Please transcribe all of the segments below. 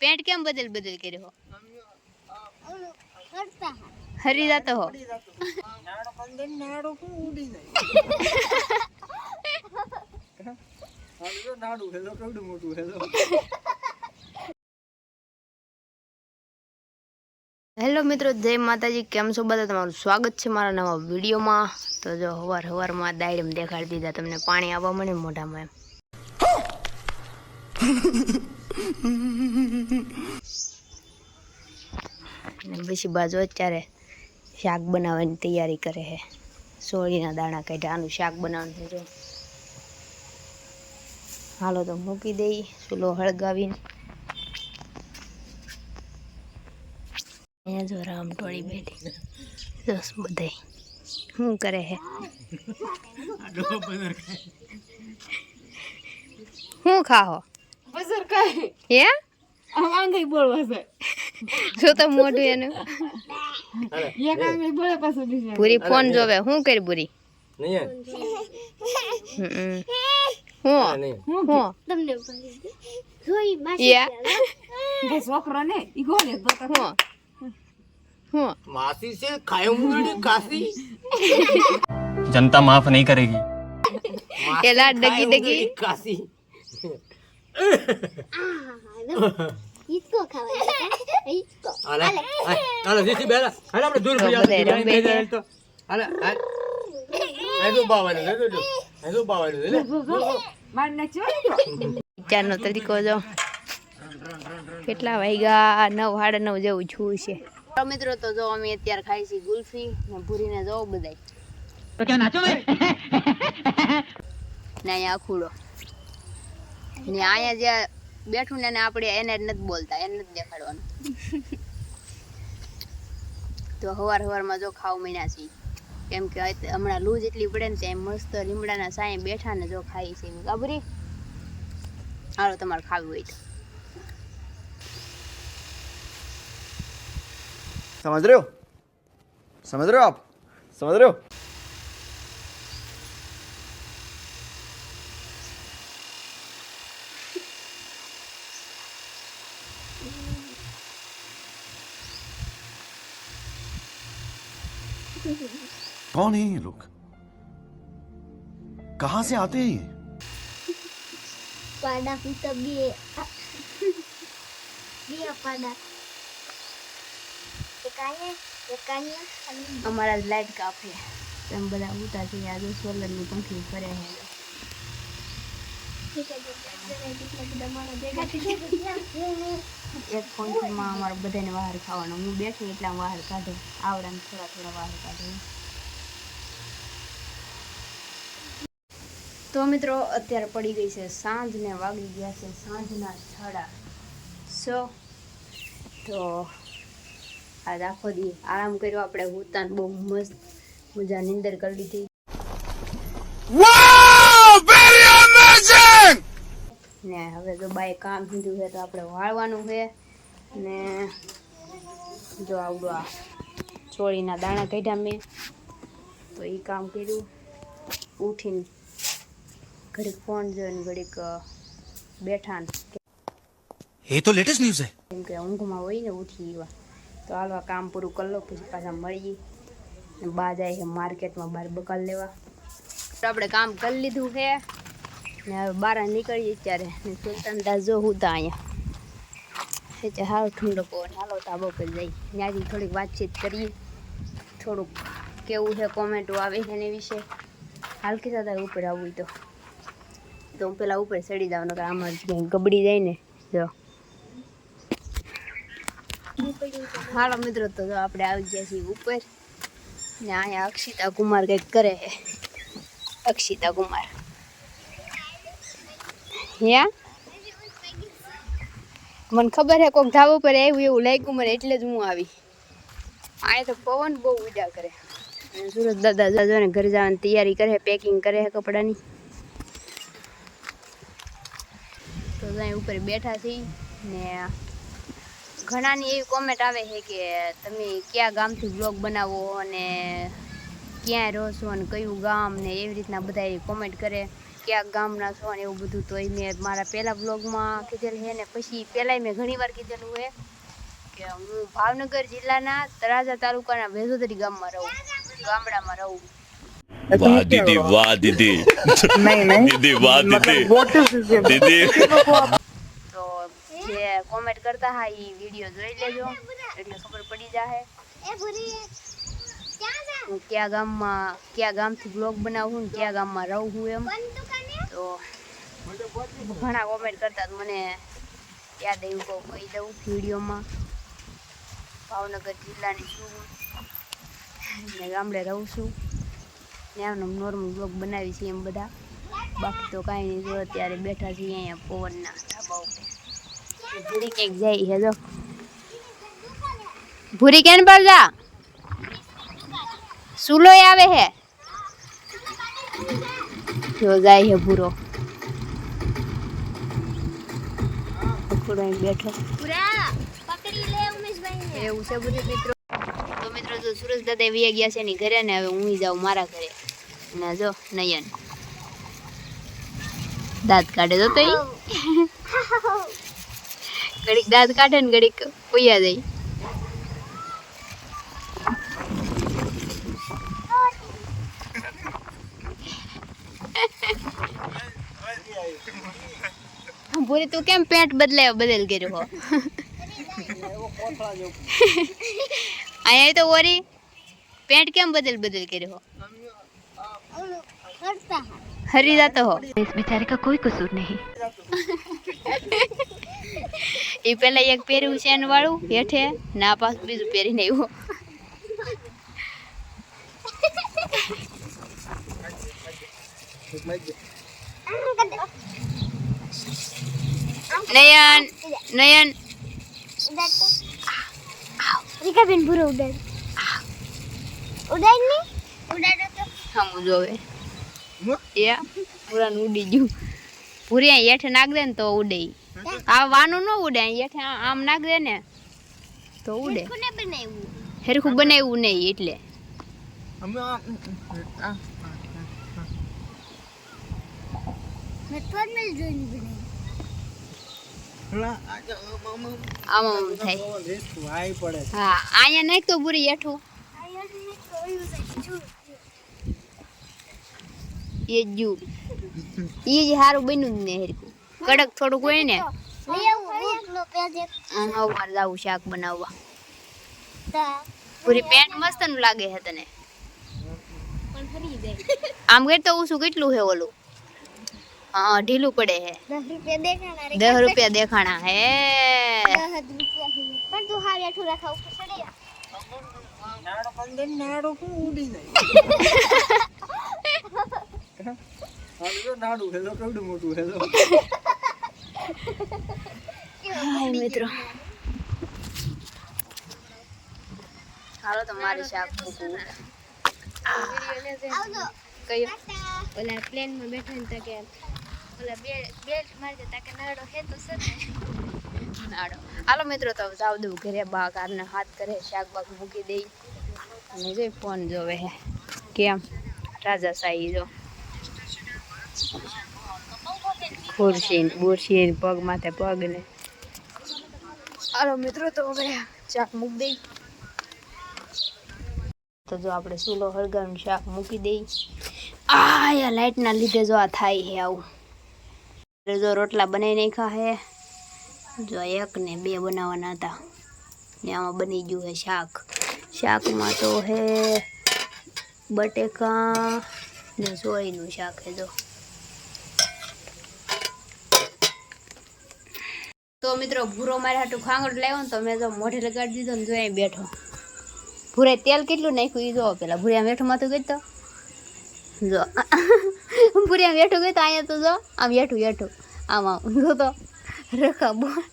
Paint केम बदल बदल करे हो हरी जातो हो हेलो मित्रों जय माताजी केम छो बधा तमारुं स्वागत छे मारा नवा विडियो में। तो जो हवार हवार में दायडम देखाड़ी दीधा तमने पाणी आववा मळे मोढा में बीजी बाजू अत्यारे शाक बनाववानी तैयारी करे है। सोळीना दाणा काढ्या आनुं शाक बनाववानुं छे। जो हालो तो मूकी दई चूलो हळगावीने अहींया जो रामटोળી बेठी दस बधाई શું કરે હે હું ખાહો બસર કાય હે આ આંગઈ બોલવા છે જો તો મોઢું એનું એક આંગઈ બોલે પાછો બીજો પૂરી ફોન જોવે હું કરી પૂરી નહીં હું તમને જોઈ માસી કે છોકરો ને ઈ ગોલે તો હું मासी से खाए मुंडी कासी जनता माफ नहीं करेगी केला डगी डगी कासी इसको खावा इसको आला आला जैसी बेला आला આપણે દૂર ભઈ આપણે તો આલા આજો બાવાનું લે આજો બાવાનું લે માર નાખ્યો ચારનો તરીકો જો કેટલા વાગ્યા 9:30 જેવું છું છે। मित्रों तो जो अमे अत्यार खाई सी गुल्फी ने पूरी ने जो बधाई तो क्या नाचो में नहीं आखुड़ो ने आया जे बैठू ने आपणे एने नत बोलता एने नत देखाडवानुं तो हवार हवार में जो खाव मळ्या सी केम के हमणा लूज એટલી પડે ને તે મસ્ત લીમડાના સાયે બેઠા ને जो खाई सी गाबरी हालो તમારે ખાવી હોય तो समझ रहे हो आप समझ रहे हो कौन है ये लोग कहां से आते हैं ये पाड़ा तभी पाड़ा हमारा लाइट काफी है हम बड़ा उठा के याद सोलर में पंखी करे हैं एक फोन में हमारा बधाने बहार खावानो हूँ बैठी एटला बहार काढे आवड़ा थोड़ा थोड़ा बहार काढे। तो मित्रों अत्यारे पड़ी गई है सांज ने वागी गया है सांजना 6:30 तो आज आखो दी आराम कर्यो आपणे हुता बहु मस्त मजा निंदर कर लीधी। वाओ वेरी अमेजिंग ने हवे जो बाय काम कीधुं है तो आपणे वाळवानुं है ने जो आवडो आ छोळीना दाणा काढ्या में तो ई काम कर्युं उठीने घड़ीक फोन जोईने घड़ीक बैठा ये तो लेटेस्ट न्यूज़ है केम के ऊंघमां होय ने उठी गया तो हालवा काम पूરું कर लो પછી પાછા મળીએ ને બા જાય છે માર્કેટમાં બહાર બકાલ લેવા તો આપણે કામ કરી લીધું છે ને હવે બહાર નીકળીએ ત્યારે ને સુલતાન દાસ જો હુતા અહીંયા એટલે હાવ ઠંડો પવન હાલો ધાબા પર જઈ ત્યાંથી થોડીક વાતચીત કરીએ થોડુંક કેવું છે કોમેન્ટો આવે છે એની વિશે હાલકી દાદા ઉપર આવવું તો હું પેલા ઉપર ચડી જાઉં નકર આમાં ક્યાંય ગબડી જાય ને જો हालो मित्रों तो आपणे आवी गया छीए ऊपर ने आया अक्षिता कुमार कंईक करे है अक्षिता कुमार या मन खबर है कोक धाबा पर आव्युं एवुं लाग्युं मने एटले ज हूँ आवी आया तो पवन बहु उड्या करे सूरज दादा जो ने घर जवानी तैयारी करे पैकिंग करे है कपड़ानी तो अहीं ऊपर बैठा छीए ने घणानी एवी कॉमेंट आवे है कि तमे क्या गामथी ब्लॉग बनावो अने क्यां रहो छो अने कयुं गाम ने एवी रीतना बधाय कॉमेंट करे ક્યાં ગામના છો ને એવું બધું. તો એ મેં મારા પહેલા બ્લોગમાં કીધેલું છે ને પછી પહેલાંય મેં ઘણી વાર કીધેલું છે કે હું ભાવનગર જિલ્લાના તળાજા તાલુકાના વેજોદરી ગામમાં રહું, ગામડામાં રહું. वाह दीदी वाह दीदी दीदी वाह दीदी दीदी તો જે કોમેન્ટ કરતા હા એ વિડીયો જોઈ લેજો એટલે ખબર પડી જાય હું કયા ગામથી બ્લોગ બનાવું ને કયા ગામમાં રહું હું એમ. તો ઘણા કોમેન્ટ કરતા મને યાદ આવ્યું કહું કહી દઉં વિડીયોમાં. ભાવનગર જિલ્લાની છું ને ગામડે રહું છું ને આમ નોર્મલ બ્લોગ બનાવી છે એમ બધા. બાકી તો કાંઈ નહીં. જો અત્યારે બેઠા છીએ અહીંયા પવનના ધાબા ઉપર. ભૂરી ક્યાંક જાય છે જો ભૂરી કેન પર જા સુલો આવે હે જો જાય છે ભૂરો બેઠો એવું છે બધું મિત્રો. તો મિત્રો જો સુરજ દાદા વી ગયા છે ની ઘરે ને હવે હું જાઉં મારા ઘરે. ને જો નયન દાંત કાઢે તો ઘડીક દાંત કાઢે ને ઘડીક ઉયા જાય. પૂરી તું કેમ પેન્ટ બદલ કર્યો હો અહીંયા તો ઓરી પેન્ટ કેમ બદલ કર્યો હો હરી જાતો હો. इस बेचारे का कोई कसूर नहीं. એ પેલા એક પહેર્યું છે એન વાળું હેઠે ના પાસ બીજું પહેરીને આવ્યો. નયન નયન રીકાબેન ભૂરો ઉડાડ ઉડાડ તો હમ જોવે એ પૂરાનું ઉડી ગયું. પૂરી અહીં હેઠે નાખ દે ને તો ઉડે. આ વાનું ન ઉડે અહીં હેઠે આમ નાખ દે ને તો ઉડે. કોને બનાવ્યું હેરખું બનાવ્યું નહીં એટલે મેં ફોર્મલ જોઈને બનાવ્યું. આમાં થાય. હા અહીંયા નાખ તો પૂરી હેઠું એ જુ એ જ સારું બન્યું જ ને હેરખું કડક થોડુંક હોય ને. અમારે જાવું શાક બનાવવા. પૂરી પેન્ટ મસ્ત નું લાગે છે તને આમ કર તો ઓછું કેટલું છે ઓલું. હા ઢીલું પડે છે. 10 રૂપિયા દેખાણા હે. પણ તું હાવ હેઠું રાખા ઉપર ચડી જા. હાય મિત્રો હાલો તો મારે શાક મૂકવું. આવજો કયો ઓલા પ્લેન માં બેઠા ને તા કે ઓલા બેલ્ટ મારી દેતા કે નાડો હે તો સર નાડો. હાલો મિત્રો તો જાવ દઉં ઘરે બા કારને હાથ કરે શાક બાક મૂકી દઈ અને જોઈ ફોન જોવે હે કેમ રાજા સાહી જો બુરશી પગ માથે પગ ને. હાલો મિત્રો તો હવે શાક મૂકી દઈ. તો જો આપણે ચૂલો હળગાવીને શાક મૂકી દઈ. આ લાઇટના લીધે જો આ થાય છે આવું. જો રોટલા બનાવી નાખ્યા હે. જો 1 ને 2 બનાવવાના હતા ને આમાં બની ગયું છે શાક. શાકમાં તો હે બટેકા ને સોળીનું શાક છે જો. તો મિત્રો ભૂરો મારે હાટું ખાંગડ લાવ્યો ને તો મેં જો મોઢે લગાડી દીધો ને જો અહીં બેઠો. ભૂરે તેલ કેટલું નાખ્યું એ જો પેલા ભૂરે વેઠું માથું ગઈ તો જો ભૂરે વેઠું ગઈ તો અહીંયા તો જો આમ હેઠું આમ જો તો રખા બોલ.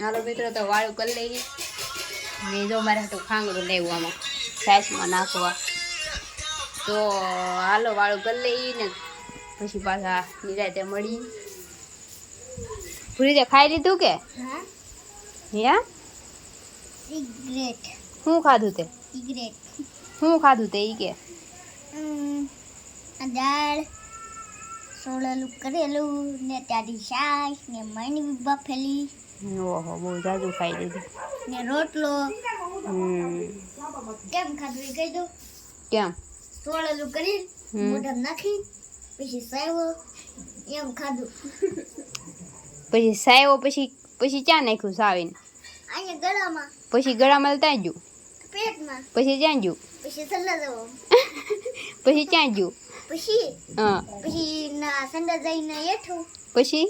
હાલો મિત્રો તો વાળું કરી લઈ મેં જો મારે હાટું ખાંગડું લેવું આમાં સાઈસમાં નાખવા. તો હાલો વાળું કરી લઈ ને પછી પાછા નિરાતે મળી. ભૂરી તે ખાઈ લીધું કે હા હે સિગરેટ શું ખાધું તે સિગરેટ શું ખાધું તે ઈ કે આ દાળ સોળેલું કરેલું ને ત્યાંથી શાક ને મણી બફેલી ઓહો બહુ જાજુ ખાઈ લીધું. ને રોટલો. હમ કેમ ખાધું એ કહી દો. કેમ સોળેલું કરી મોઢા નાખી પછી સાયવો એમ ખાધું. પછી સાયો પછી ક્યાં નાખ્યું સાવીને? અહીંયા ગળામાં, પછી ગળામાં ત્યાં ગયું, પેટમાં, પછી ક્યાં ગયું, પછી સલ્લા જવો, પછી ક્યાં ગયું? પછી હા પછી ના સંડા જઈને હેઠું, પછી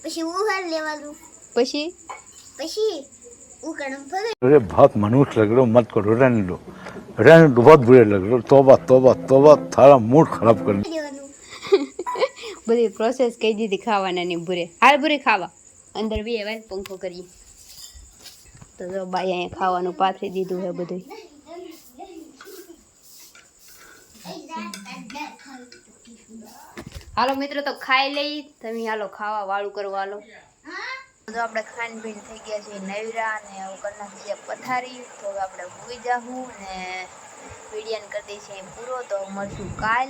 પછી ઉહાર લેવાનું, પછી પછી ઉકળમ ફરે अरे बहुत मनुष्य लग रहे हो, मत करो, रहने दो बहुत बुरे लग रहे हो. तौबा तौबा तौबा, थारा मूड खराब कर દેવાનું. બધી પ્રોસેસ કહી દીધી ખાવાના ની. ભૂરે હાલ ભૂરે ખાવા અંદર બી હવે પંખો કરીએ. તો જો બાઈ અહીંયા ખાવાનું પાથરી દીધું છે બધું. હાલો મિત્રો તો ખાઈ લઈ, તમે હાલો ખાવા વાળું કરવા હાલો. તો આપણે ખાન પીને થઈ ગયા છે નવરા અને એવું કરી નાખી પથારી. તો હવે આપણે ભૂઈ જાઉં ને વિડીયોને કરી દઈએ છીએ પૂરો. તો મળશું કાલ.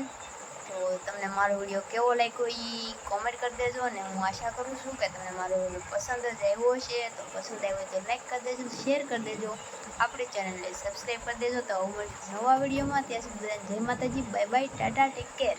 તો તમને મારો વિડીયો કેવો લાગ્યો એ કોમેન્ટ કરી દેજો. ને હું આશા કરું છું કે તમને મારો વિડીયો પસંદ જ આવ્યો હશે. તો પસંદ આવ્યો તો લાઈક કરી દેજો, શેર કરી દેજો, આપણી ચેનલને સબસ્ક્રાઈબ કરી દેજો. તો મળશું નવા વિડીયોમાં. ત્યાં સુધી જય માતાજી, bye bye, Tata, take care.